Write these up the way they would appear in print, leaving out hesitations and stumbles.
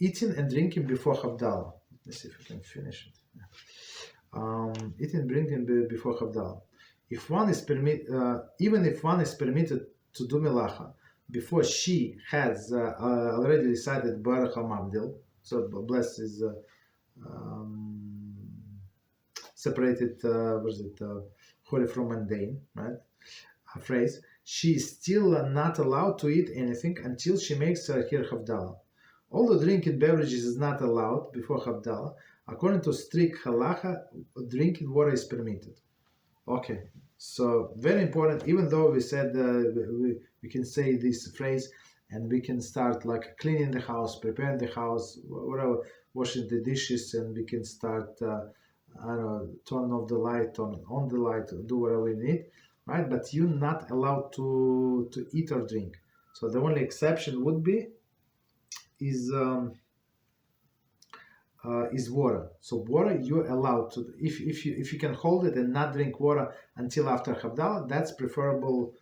eating and drinking before Havdalah. Let's see if we can finish it. Eating and drinking before Havdalah. If one is even if one is permitted to do melacha before she has already recited Baruch HaMavdil, so blessed is separated, holy from mundane, right? A phrase. She is still not allowed to eat anything until she makes her Havdalah. Although drinking beverages is not allowed before Havdalah, according to strict halacha, drinking water is permitted. Okay, so very important. Even though we said we can say this phrase and we can start like cleaning the house, preparing the house, whatever, washing the dishes, and we can start, turn off the light, turn on the light, do whatever we need, right? But you're not allowed to eat or drink. So the only exception would be is water. So water you're allowed to, if you can hold it and not drink water until after Havdalah, that's preferable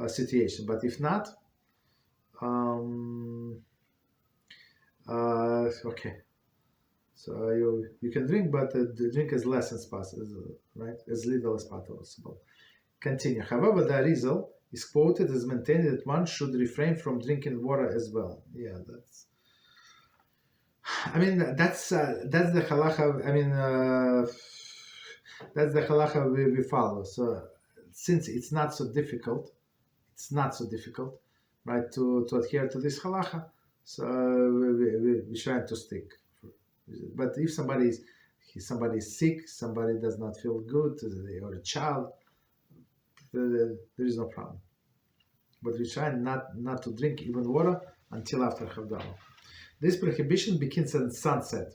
situation. But if not, okay. So you can drink, but drink as less as possible, right? As little as possible. Continue. However, the Arizal is quoted as maintaining that one should refrain from drinking water as well. Yeah, that's. I mean, that's the halacha. I mean, that's the halacha we follow. So, since it's not so difficult, right, to adhere to this halacha. So we try to stick. But if somebody is sick, somebody does not feel good, or a child, there is no problem. But we try not to drink even water until after Havdalah. This prohibition begins at sunset,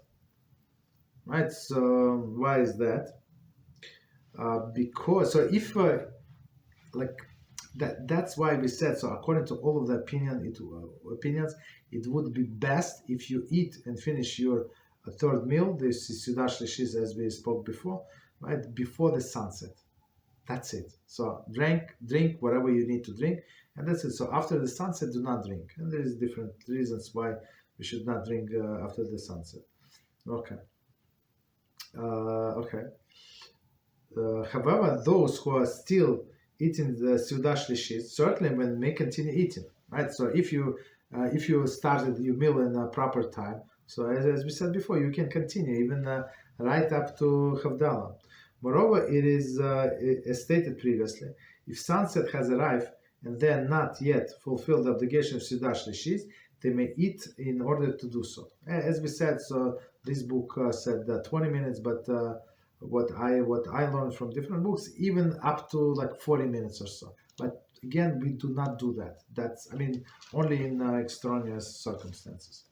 right? So why is that? Because if that's why we said, so according to all of the opinions, it would be best if you eat and finish your third meal. This is Seudah Shelishis, as we spoke before, right? Before the sunset. That's it. So drink whatever you need to drink, and that's it. So after the sunset, do not drink. And there is different reasons why we should not drink after the sunset. Okay. However, those who are still eating the Seudah Shelishis certainly may continue eating, right? So if you started your meal in a proper time, so as we said before, you can continue even right up to Havdalah. Moreover, it is as stated previously, if sunset has arrived and they are not yet fulfilled the obligation of Seudah Shelishis, they may eat in order to do so. As we said, so this book said 20 minutes, but what I learned from different books, even up to like 40 minutes or so. But again, we do not do that. That's, only in extraneous circumstances.